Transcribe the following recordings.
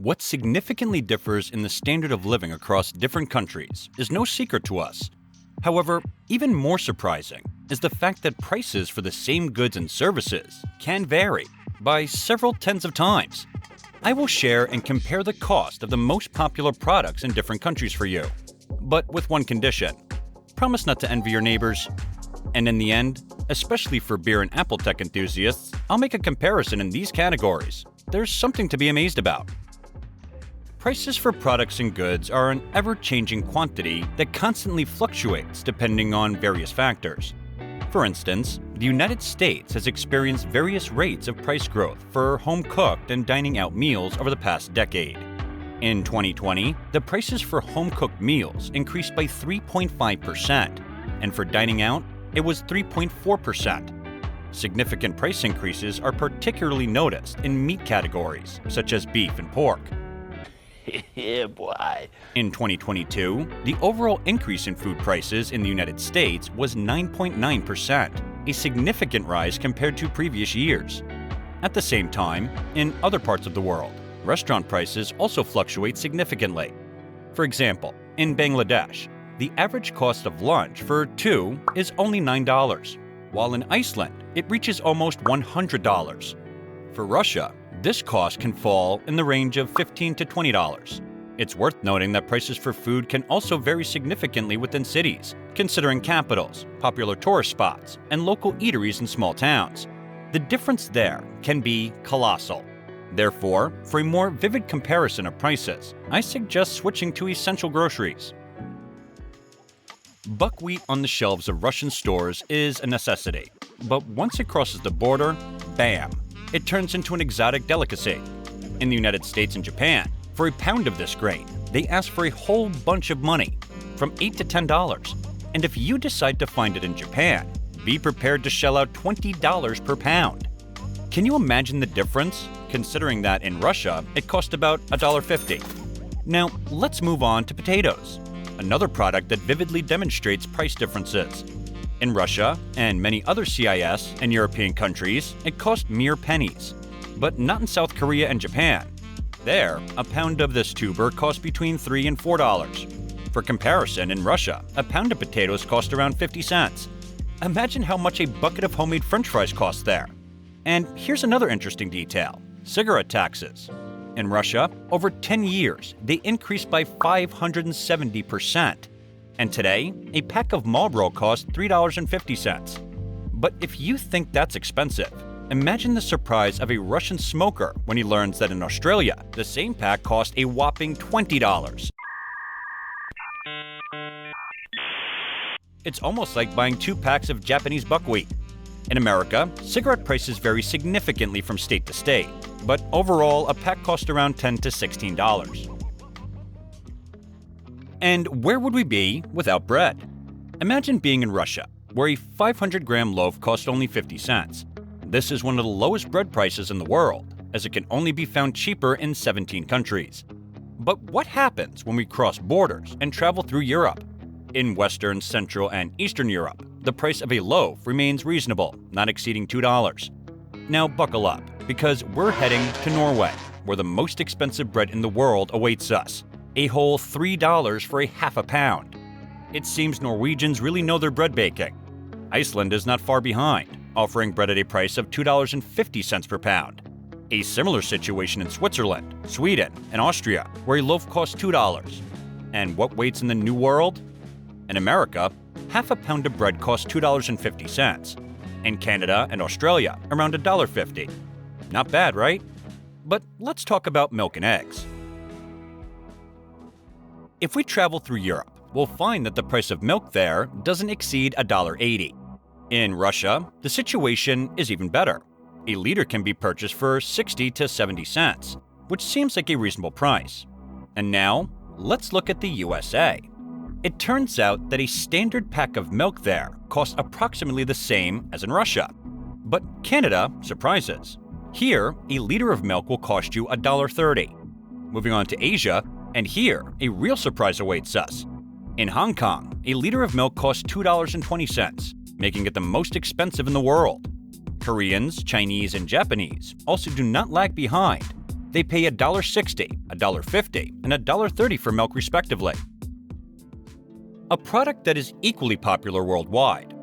What significantly differs in the standard of living across different countries is no secret to us. However, even more surprising is the fact that prices for the same goods and services can vary by several tens of times. I will share and compare the cost of the most popular products in different countries for you, but with one condition. Promise not to envy your neighbors. And in the end, especially for beer and apple tech enthusiasts, I'll make a comparison in these categories. There's something to be amazed about. Prices for products and goods are an ever-changing quantity that constantly fluctuates depending on various factors. For instance, the United States has experienced various rates of price growth for home-cooked and dining-out meals over the past decade. In 2020, the prices for home-cooked meals increased by 3.5%, and for dining out, it was 3.4%. Significant price increases are particularly noticed in meat categories, such as beef and pork. Yeah, boy. In 2022, the overall increase in food prices in the United States was 9.9%, a significant rise compared to previous years. At the same time, in other parts of the world, restaurant prices also fluctuate significantly. For example, in Bangladesh, the average cost of lunch for two is only $9, while in Iceland, it reaches almost $100. For Russia, this cost can fall in the range of $15 to $20. It's worth noting that prices for food can also vary significantly within cities, considering capitals, popular tourist spots, and local eateries in small towns. The difference there can be colossal. Therefore, for a more vivid comparison of prices, I suggest switching to essential groceries. Buckwheat on the shelves of Russian stores is a necessity, but once it crosses the border, bam! It turns into an exotic delicacy. In the United States and Japan, for a pound of this grain, they ask for a whole bunch of money, from $8 to $10. And if you decide to find it in Japan, be prepared to shell out $20 per pound. Can you imagine the difference, considering that in Russia, it cost about $1.50? Now, let's move on to potatoes, another product that vividly demonstrates price differences. In Russia and many other CIS and European countries, it cost mere pennies, but not in South Korea and Japan. There, a pound of this tuber cost between $3 and $4. For comparison, in Russia, a pound of potatoes cost around 50 cents. Imagine how much a bucket of homemade French fries costs there. And here's another interesting detail: cigarette taxes. In Russia, over 10 years, they increased by 570%. And today, a pack of Marlboro costs $3.50. But if you think that's expensive, imagine the surprise of a Russian smoker when he learns that in Australia, the same pack costs a whopping $20. It's almost like buying 2 packs of Japanese buckwheat. In America, cigarette prices vary significantly from state to state, but overall, a pack costs around $10 to $16. And where would we be without bread? Imagine being in Russia, where a 500-gram loaf costs only 50 cents. This is one of the lowest bread prices in the world, as it can only be found cheaper in 17 countries. But what happens when we cross borders and travel through Europe? In Western, Central, and Eastern Europe, the price of a loaf remains reasonable, not exceeding $2. Now buckle up, because we're heading to Norway, where the most expensive bread in the world awaits us. A whole $3 for a half a pound. It seems Norwegians really know their bread baking. Iceland is not far behind, offering bread at a price of $2.50 per pound. A similar situation in Switzerland, Sweden, and Austria, where a loaf costs $2. And what waits in the New World? In America, half a pound of bread costs $2.50. In Canada and Australia, around $1.50. Not bad, right? But let's talk about milk and eggs. If we travel through Europe, we'll find that the price of milk there doesn't exceed $1.80. In Russia, the situation is even better. A liter can be purchased for 60 to 70 cents, which seems like a reasonable price. And now, let's look at the USA. It turns out that a standard pack of milk there costs approximately the same as in Russia. But Canada surprises. Here, a liter of milk will cost you $1.30. Moving on to Asia, and here, a real surprise awaits us. In Hong Kong, a liter of milk costs $2.20, making it the most expensive in the world. Koreans, Chinese, and Japanese also do not lag behind. They pay $1.60, $1.50, and $1.30 for milk respectively. A product that is equally popular worldwide.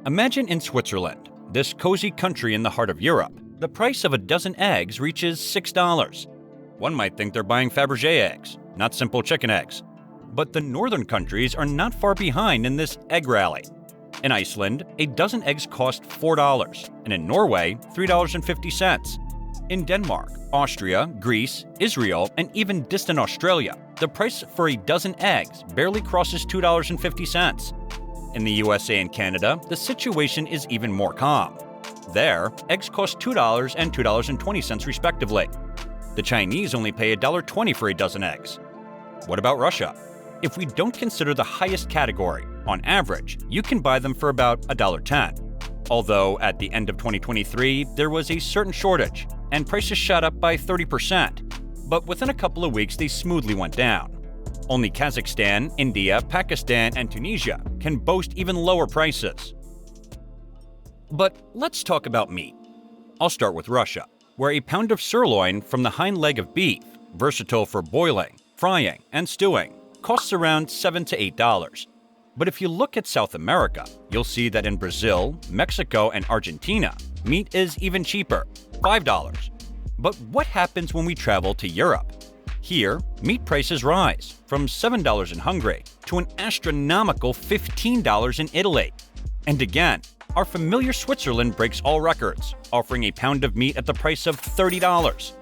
Imagine in Switzerland, this cozy country in the heart of Europe, the price of a dozen eggs reaches $6. One might think they're buying Fabergé eggs, not simple chicken eggs. But the northern countries are not far behind in this egg rally. In Iceland, a dozen eggs cost $4, and in Norway, $3.50. In Denmark, Austria, Greece, Israel, and even distant Australia, the price for a dozen eggs barely crosses $2.50. In the USA and Canada, the situation is even more calm. There, eggs cost $2 and $2.20 respectively. The Chinese only pay $1.20 for a dozen eggs. What about Russia? If we don't consider the highest category, on average, you can buy them for about $1.10. Although at the end of 2023, there was a certain shortage, and prices shot up by 30%. But within a couple of weeks, they smoothly went down. Only Kazakhstan, India, Pakistan, and Tunisia can boast even lower prices. But let's talk about meat. I'll start with Russia, where a pound of sirloin from the hind leg of beef, versatile for boiling, frying, and stewing, costs around $7 to $8. But if you look at South America, you'll see that in Brazil, Mexico, and Argentina, meat is even cheaper, $5. But what happens when we travel to Europe? Here, meat prices rise from $7 in Hungary to an astronomical $15 in Italy. And again, our familiar Switzerland breaks all records, offering a pound of meat at the price of $30.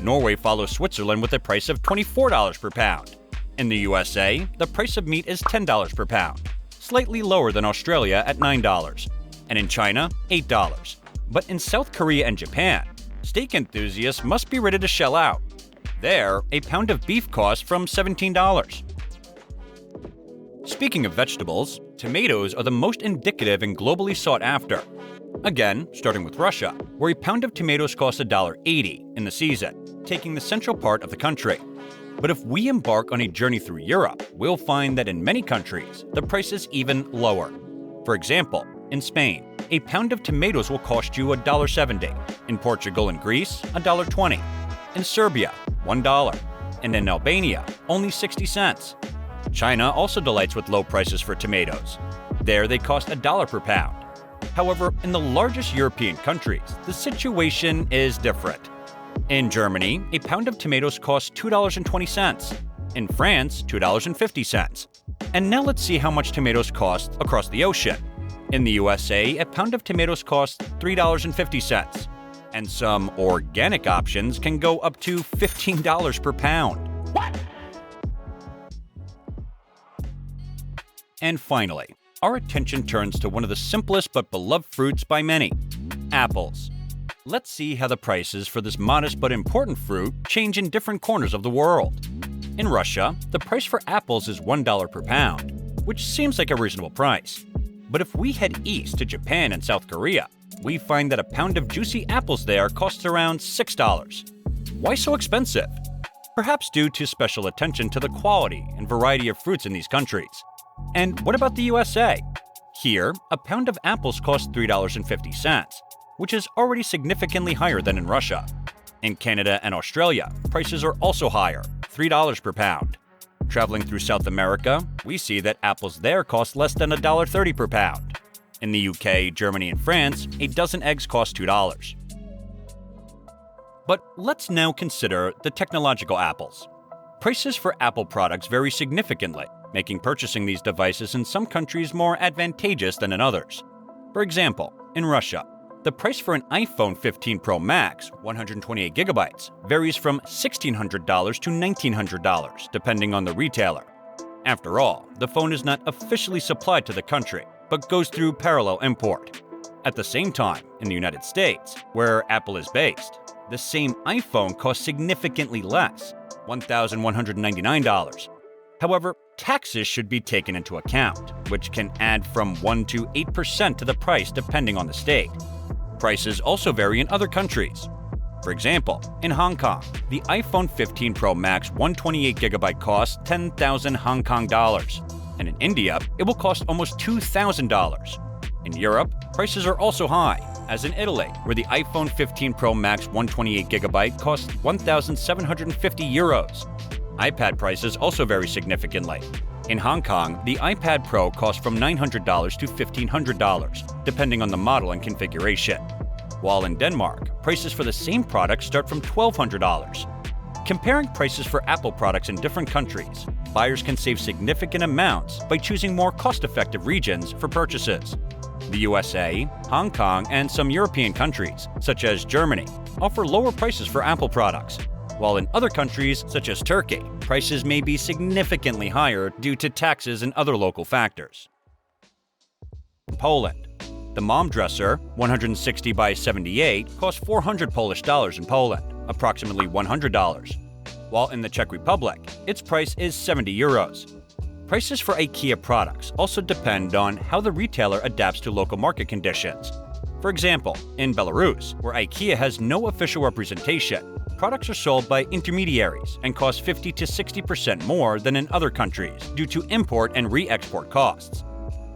Norway follows Switzerland with a price of $24 per pound. In the USA, the price of meat is $10 per pound, slightly lower than Australia at $9, and in China, $8. But in South Korea and Japan, steak enthusiasts must be ready to shell out. There, a pound of beef costs from $17. Speaking of vegetables, tomatoes are the most indicative and globally sought after. Again, starting with Russia, where a pound of tomatoes costs $1.80 in the season, taking the central part of the country. But if we embark on a journey through Europe, we'll find that in many countries, the price is even lower. For example, in Spain, a pound of tomatoes will cost you $1.70. In Portugal and Greece, $1.20. In Serbia, $1. And in Albania, only 60 cents. China also delights with low prices for tomatoes. There, they cost $1 per pound. However, in the largest European countries, the situation is different. In Germany, a pound of tomatoes costs $2.20. In France, $2.50. And now let's see how much tomatoes cost across the ocean. In the USA, a pound of tomatoes costs $3.50. And some organic options can go up to $15 per pound. What? And finally, our attention turns to one of the simplest but beloved fruits by many, apples. Let's see how the prices for this modest but important fruit change in different corners of the world. In Russia, the price for apples is $1 per pound, which seems like a reasonable price. But if we head east to Japan and South Korea, we find that a pound of juicy apples there costs around $6. Why so expensive? Perhaps due to special attention to the quality and variety of fruits in these countries. And what about the USA? Here, a pound of apples costs $3.50, which is already significantly higher than in Russia. In Canada and Australia, prices are also higher, $3 per pound. Traveling through South America, we see that apples there cost less than $1.30 per pound. In the UK, Germany, and France, a dozen eggs cost $2. But let's now consider the technological apples. Prices for Apple products vary significantly, making purchasing these devices in some countries more advantageous than in others. For example, in Russia, the price for an iPhone 15 Pro Max, 128GB, varies from $1,600 to $1,900, depending on the retailer. After all, the phone is not officially supplied to the country, but goes through parallel import. At the same time, in the United States, where Apple is based, the same iPhone costs significantly less, $1,199. However, taxes should be taken into account, which can add from 1 to 8% to the price depending on the state. Prices also vary in other countries. For example, in Hong Kong, the iPhone 15 Pro Max 128GB costs 10,000 Hong Kong dollars, and in India, it will cost almost $2,000. In Europe, prices are also high, as in Italy, where the iPhone 15 Pro Max 128GB costs €1,750. iPad prices also vary significantly. In Hong Kong, the iPad Pro costs from $900 to $1,500, depending on the model and configuration. While in Denmark, prices for the same product start from $1,200. Comparing prices for Apple products in different countries, buyers can save significant amounts by choosing more cost-effective regions for purchases. The USA, Hong Kong, and some European countries, such as Germany, offer lower prices for Apple products, while in other countries, such as Turkey, prices may be significantly higher due to taxes and other local factors. Poland. The mom dresser, 160 by 78, costs 400 Polish dollars in Poland, approximately $100, while in the Czech Republic, its price is 70 euros. Prices for IKEA products also depend on how the retailer adapts to local market conditions. For example, in Belarus, where IKEA has no official representation, products are sold by intermediaries and cost 50 to 60% more than in other countries due to import and re-export costs.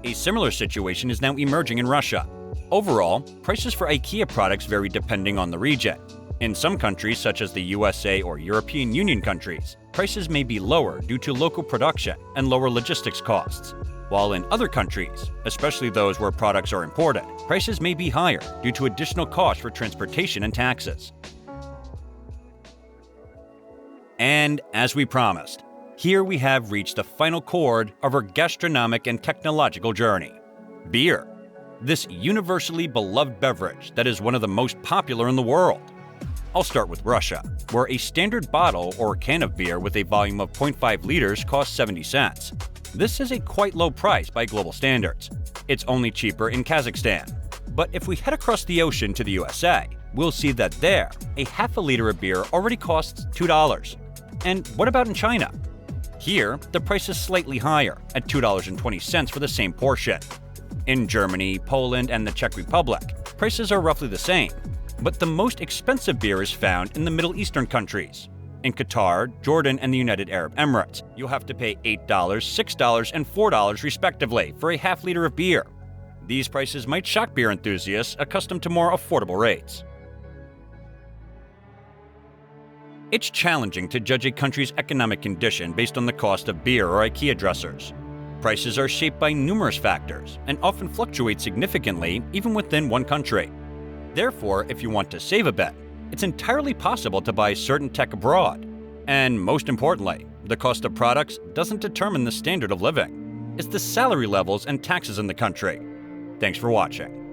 A similar situation is now emerging in Russia. Overall, prices for IKEA products vary depending on the region. In some countries, such as the USA or European Union countries, prices may be lower due to local production and lower logistics costs. While in other countries, especially those where products are imported, prices may be higher due to additional costs for transportation and taxes. And as we promised, here we have reached the final chord of our gastronomic and technological journey: beer. This universally beloved beverage that is one of the most popular in the world. I'll start with Russia, where a standard bottle or can of beer with a volume of 0.5 liters costs 70 cents. This is a quite low price by global standards. It's only cheaper in Kazakhstan. But if we head across the ocean to the USA, we'll see that there, a half a liter of beer already costs $2. And what about in China? Here, the price is slightly higher, at $2.20 for the same portion. In Germany, Poland, and the Czech Republic, prices are roughly the same. But the most expensive beer is found in the Middle Eastern countries. In Qatar, Jordan, and the United Arab Emirates, you'll have to pay $8, $6, and $4 respectively for a half liter of beer. These prices might shock beer enthusiasts accustomed to more affordable rates. It's challenging to judge a country's economic condition based on the cost of beer or IKEA dressers. Prices are shaped by numerous factors and often fluctuate significantly even within one country. Therefore, if you want to save a bit, it's entirely possible to buy certain tech abroad. And most importantly, the cost of products doesn't determine the standard of living. It's the salary levels and taxes in the country. Thanks for watching.